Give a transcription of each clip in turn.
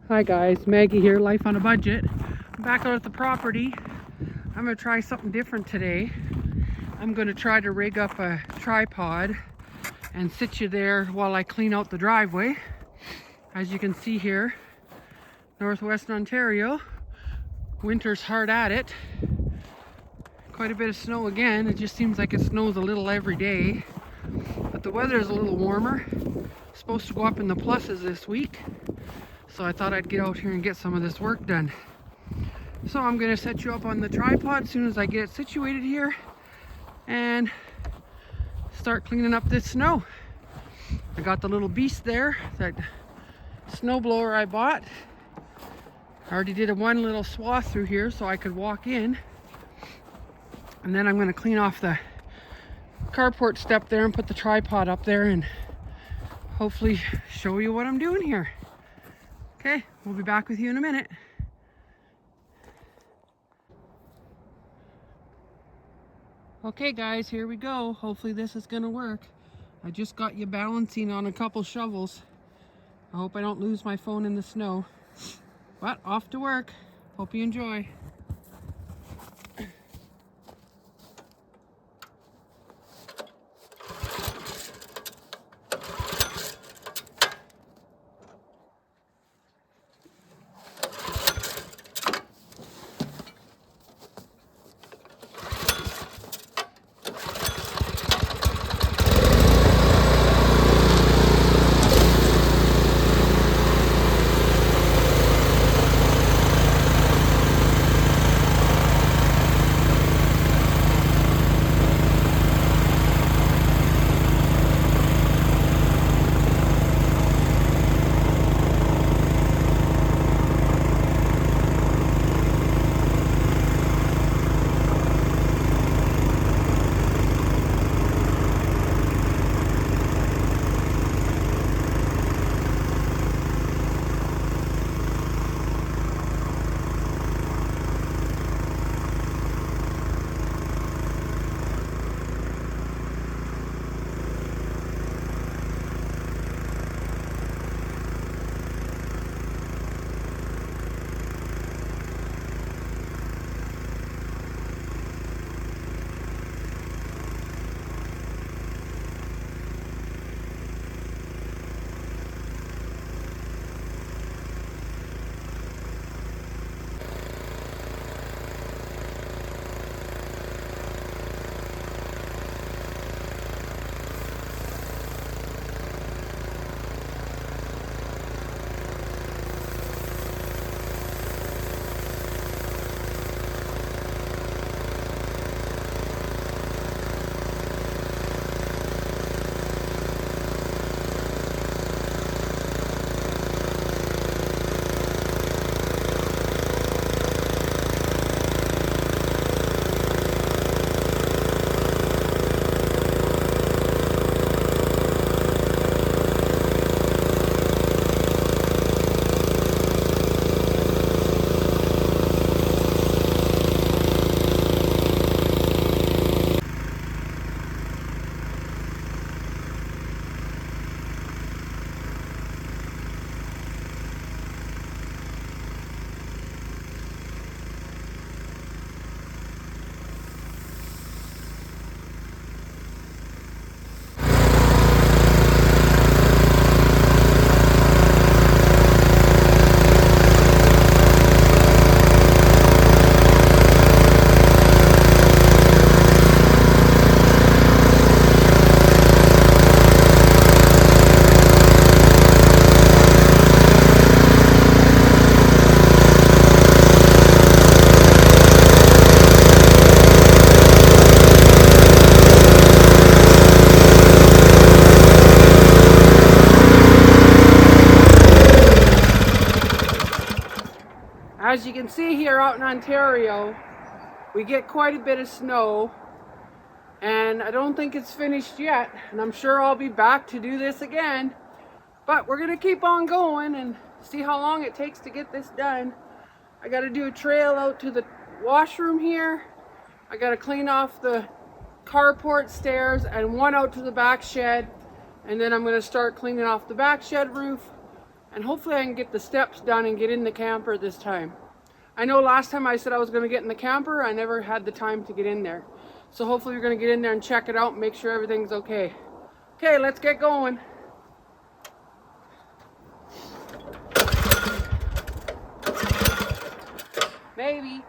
Hi guys, Maggie here, Life on a Budget. I'm back out at the property. I'm going to try something different today. I'm going to try to rig up a tripod and sit you there while I clean out the driveway. As you can see here, Northwestern Ontario, winter's hard at it. Quite a bit of snow again. It just seems like it snows a little every day. But the weather is a little warmer. It's supposed to go up in the pluses this week. So I thought I'd get out here and get some of this work done. So I'm going to set you up on the tripod as soon as I get it situated here and start cleaning up this snow. I got the little beast there, that snowblower I bought. I already did one little swath through here so I could walk in. And then I'm going to clean off the carport step there and put the tripod up there and hopefully show you what I'm doing here. Okay, we'll be back with you in a minute. Okay guys, here we go. Hopefully this is gonna work. I just got you balancing on a couple shovels. I hope I don't lose my phone in the snow. But off to work. Hope you enjoy. As you can see here out in Ontario, we get quite a bit of snow, and I don't think it's finished yet, and I'm sure I'll be back to do this again, but we're gonna keep on going and see how long it takes to get this done. I gotta do a trail out to the washroom here. I gotta clean off the carport stairs and one out to the back shed, and then I'm gonna start cleaning off the back shed roof and hopefully I can get the steps done and get in the camper this time. I know last time I said I was going to get in the camper, I never had the time to get in there. So hopefully we're going to get in there and check it out and make sure everything's okay. Okay, let's get going. Maybe.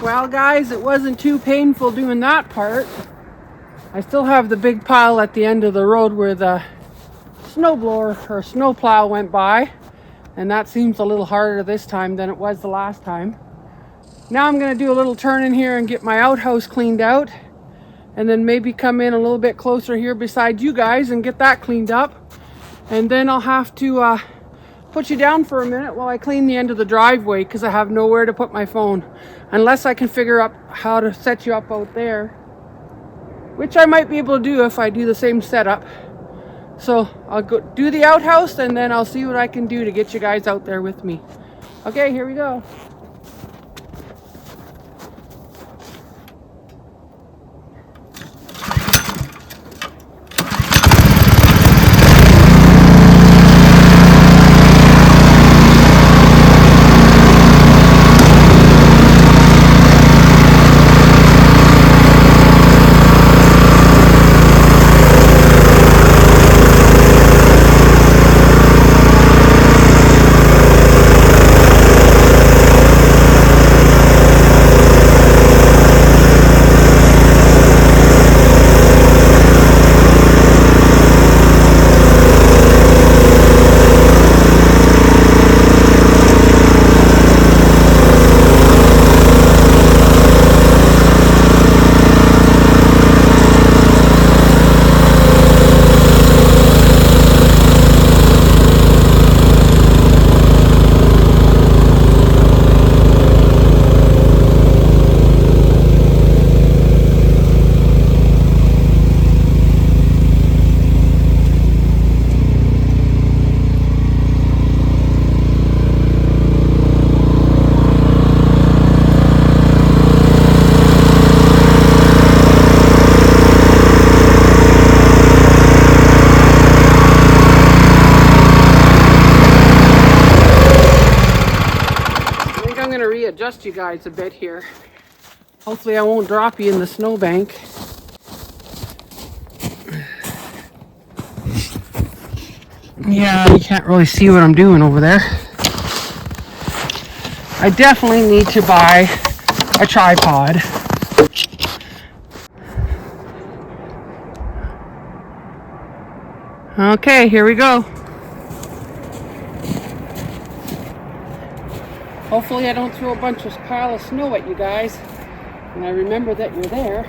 Well guys, it wasn't too painful doing that part. I still have the big pile at the end of the road where the snowblower or snowplow went by, and that seems a little harder this time than it was the last time. Now I'm going to do a little turn in here and get my outhouse cleaned out, and then maybe come in a little bit closer here beside you guys and get that cleaned up. And then I'll have to put you down for a minute while I clean the end of the driveway because I have nowhere to put my phone. Unless I can figure out how to set you up out there, which I might be able to do if I do the same setup. So I'll go do the outhouse and then I'll see what I can do to get you guys out there with me. Okay, here we go. Readjust you guys a bit here. Hopefully I won't drop you in the snowbank. Yeah, you can't really see what I'm doing over there. I definitely need to buy a tripod. Okay, here we go. Hopefully I don't throw a bunch of pile of snow at you guys, and I remember that you're there.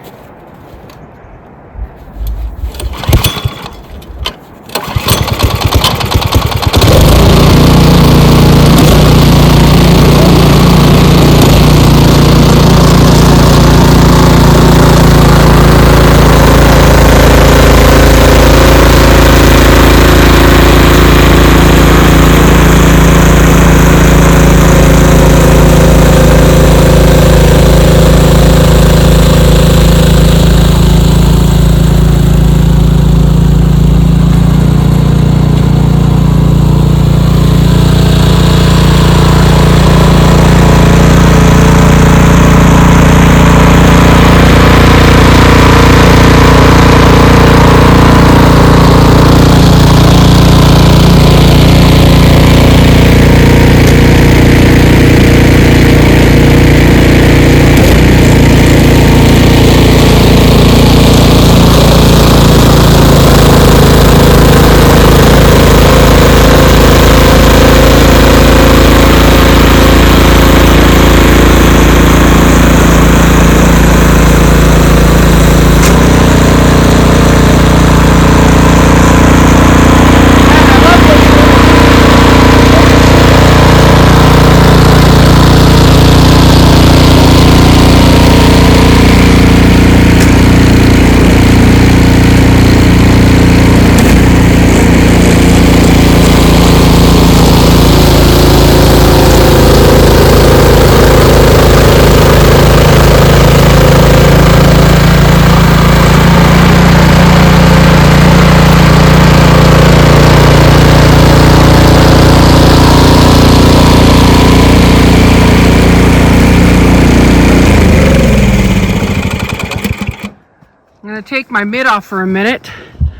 I'm going to take my mitt off for a minute.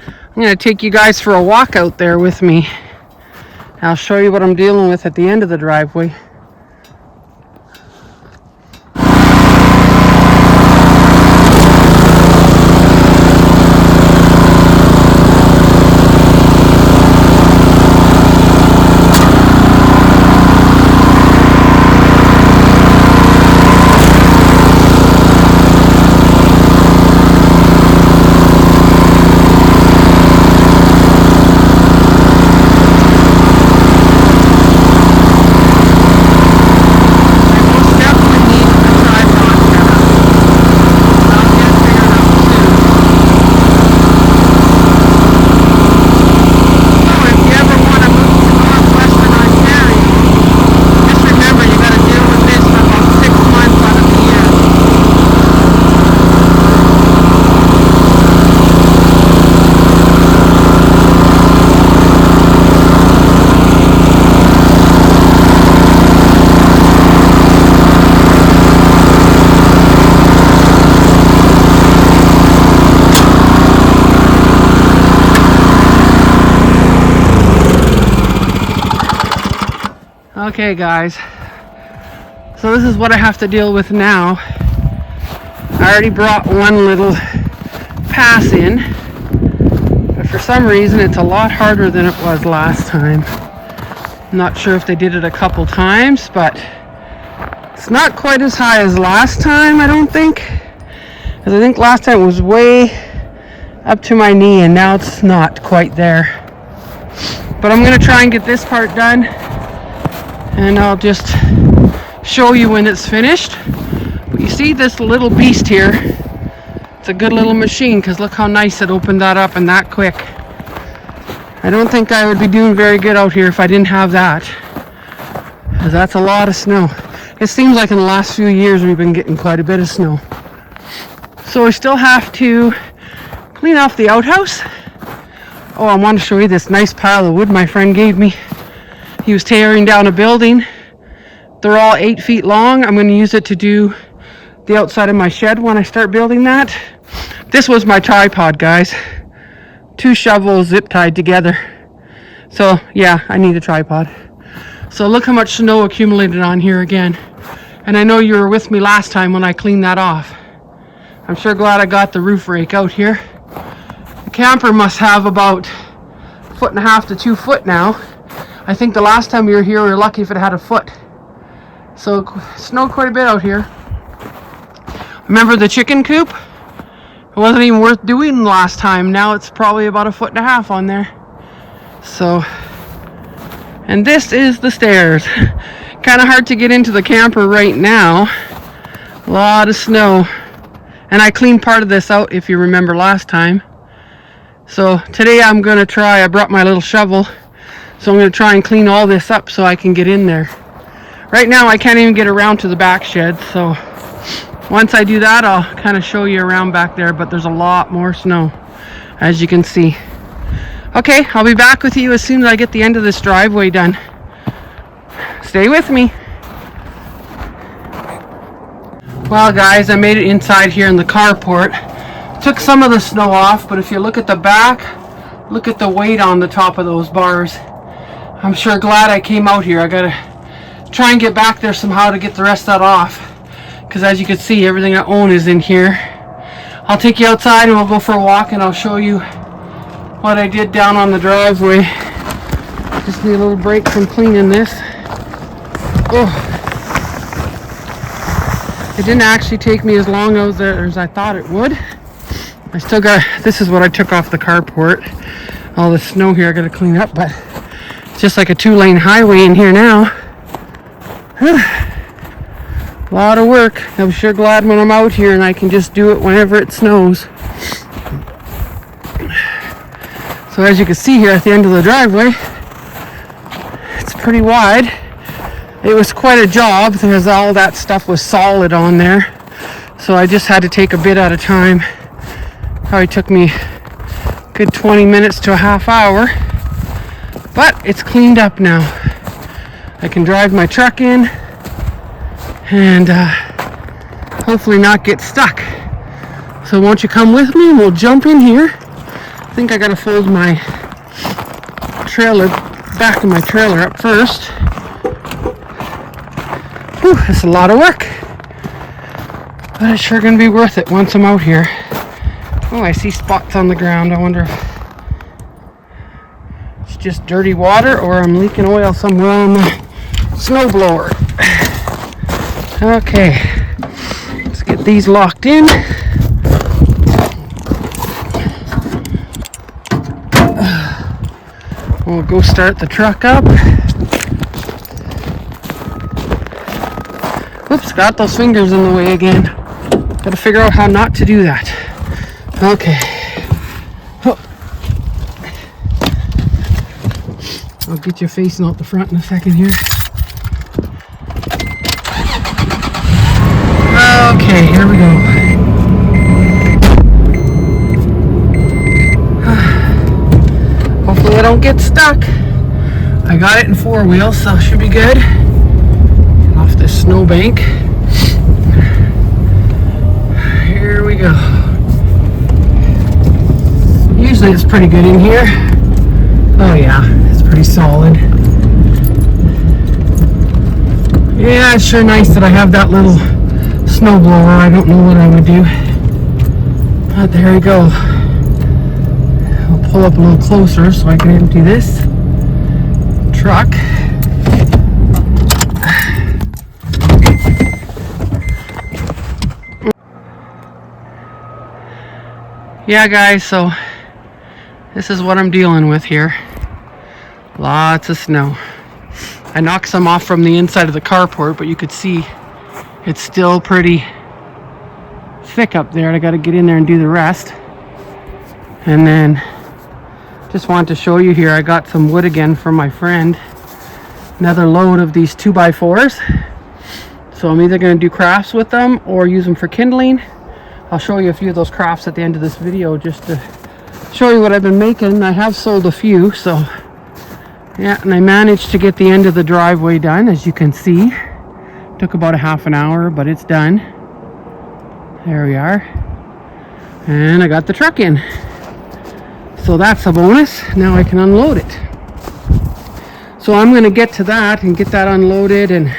I'm going to take you guys for a walk out there with me. I'll show you what I'm dealing with at the end of the driveway. Okay guys, so this is what I have to deal with now. I already brought one little pass in, but for some reason it's a lot harder than it was last time. I'm not sure if they did it a couple times, but it's not quite as high as last time, I don't think. Because I think last time it was way up to my knee and now it's not quite there. But I'm going to try and get this part done and I'll just show you when it's finished. But you see this little beast here, it's a good little machine because look how nice it opened that up and that quick. I don't think I would be doing very good out here if I didn't have that, because that's a lot of snow. It seems like in the last few years we've been getting quite a bit of snow. So we still have to clean off the outhouse. Oh, I want to show you this nice pile of wood my friend gave me. He was tearing down a building. They're all 8 feet long. I'm going to use it to do the outside of my shed when I start building that. This was my tripod, guys. 2 shovels zip tied together. So yeah, I need a tripod. So look how much snow accumulated on here again. And I know you were with me last time when I cleaned that off. I'm sure glad I got the roof rake out here. The camper must have about 1.5 to 2 foot now. I think the last time we were here we were lucky if it had a foot. So it snowed quite a bit out here. Remember the chicken coop? It wasn't even worth doing last time. Now it's probably about 1.5 feet on there. So, and this is the stairs. Kind of hard to get into the camper right now. A lot of snow. And I cleaned part of this out if you remember last time. So today I'm going to try, I brought my little shovel. So I'm going to try and clean all this up so I can get in there. Right now I can't even get around to the back shed. So once I do that, I'll kind of show you around back there, but there's a lot more snow, as you can see. Okay, I'll be back with you as soon as I get the end of this driveway done. Stay with me. Well guys, I made it inside here in the carport. Took some of the snow off, but if you look at the back, look at the weight on the top of those bars. I'm sure glad I came out here. I gotta try and get back there somehow to get the rest of that off. Because as you can see, everything I own is in here. I'll take you outside and we'll go for a walk and I'll show you what I did down on the driveway. Just need a little break from cleaning this. Oh, it didn't actually take me as long as I thought it would. I still got, this is what I took off the carport. All the snow here I gotta clean up, but it's just like a 2-lane highway in here now. A lot of work. I'm sure glad when I'm out here and I can just do it whenever it snows. So as you can see here at the end of the driveway, it's pretty wide. It was quite a job because all that stuff was solid on there. So I just had to take a bit at a time. Probably took me a good 20 minutes to a half hour. But it's cleaned up now. I can drive my truck in and hopefully not get stuck. So won't you come with me and we'll jump in here. I think I gotta fold my trailer, back of my trailer up first. Whew, that's a lot of work. But it's sure gonna be worth it once I'm out here. Oh, I see spots on the ground. I wonder if it's just dirty water or I'm leaking oil somewhere on the snowblower. Okay, let's get these locked in. We'll go start the truck up. Oops, got those fingers in the way again. Gotta figure out how not to do that. Okay. Oh. I'll get you facing out the front in a second here. Okay, here we go. Hopefully I don't get stuck. I got it in 4 wheels, so it should be good. Get off this snowbank. Here we go. Usually it's pretty good in here. Oh yeah, it's pretty solid. Yeah, it's sure nice that I have that little snowblower. I don't know what I would do. But there we go. I'll pull up a little closer so I can empty this truck. Yeah guys, so this is what I'm dealing with here. Lots of snow. I knocked some off from the inside of the carport, but you could see it's still pretty thick up there. I got to get in there and do the rest. And then just wanted to show you here, I got some wood again from my friend. Another load of these 2x4s. So I'm either going to do crafts with them or use them for kindling. I'll show you a few of those crafts at the end of this video just to show you what I've been making. I have sold a few, so yeah, and I managed to get the end of the driveway done, as you can see. Took about a half an hour, but it's done. There we are. And I got the truck in. So that's a bonus. Now I can unload it. So I'm going to get to that and get that unloaded and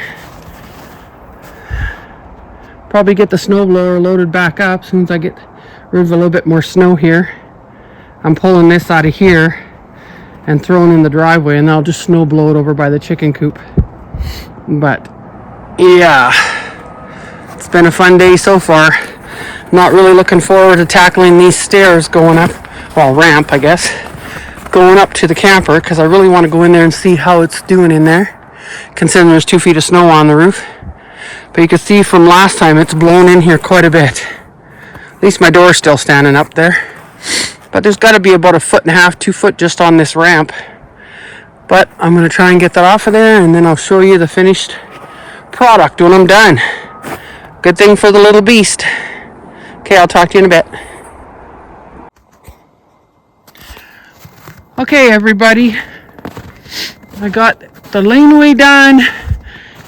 probably get the snowblower loaded back up as soon as I get rid of a little bit more snow here. I'm pulling this out of here and throwing in the driveway, and I'll just snow blow it over by the chicken coop. But yeah, it's been a fun day so far. Not really looking forward to tackling these stairs going up, well, ramp I guess, going up to the camper, because I really want to go in there and see how it's doing in there, considering there's 2 feet of snow on the roof. But you can see from last time it's blown in here quite a bit. At least my door's still standing up there. But there's got to be about 1.5 feet, 2 foot just on this ramp. But I'm going to try and get that off of there, and then I'll show you the finished product when I'm done. Good thing for the little beast. Okay, I'll talk to you in a bit. Okay, everybody. I got the laneway done,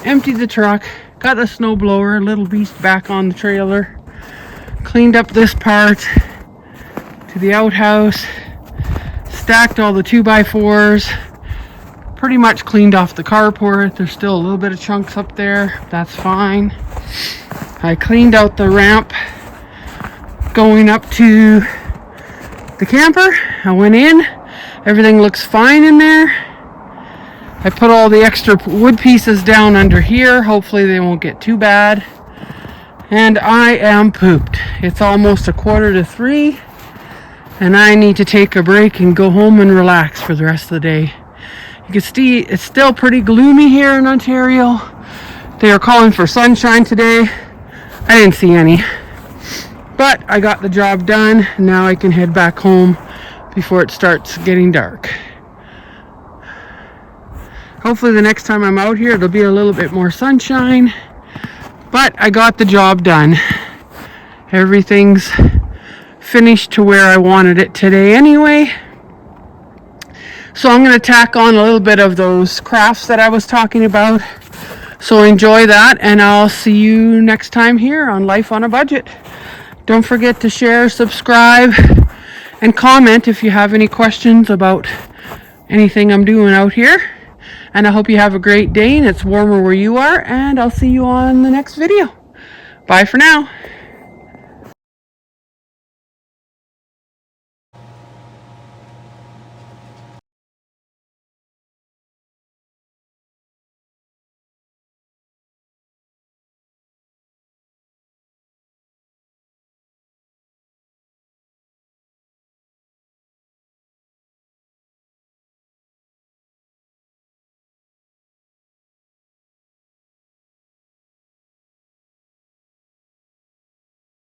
emptied the truck, got the snowblower, little beast back on the trailer, cleaned up this part to the outhouse, stacked all the 2x4s, pretty much cleaned off the carport. There's still a little bit of chunks up there, that's fine. I cleaned out the ramp going up to the camper. I went in, everything looks fine in there. I put all the extra wood pieces down under here, hopefully they won't get too bad. And I am pooped. It's almost 2:45. And I need to take a break and go home and relax for the rest of the day. You can see it's still pretty gloomy here in Ontario. They are calling for sunshine today. I didn't see any. But I got the job done. Now I can head back home before it starts getting dark. Hopefully the next time I'm out here it'll be a little bit more sunshine. But I got the job done. Everything's finished to where I wanted it today anyway. So I'm going to tack on a little bit of those crafts that I was talking about. So enjoy that, and I'll see you next time here on Life on a Budget. Don't forget to share, subscribe, and comment if you have any questions about anything I'm doing out here. And I hope you have a great day and it's warmer where you are, and I'll see you on the next video. Bye for now.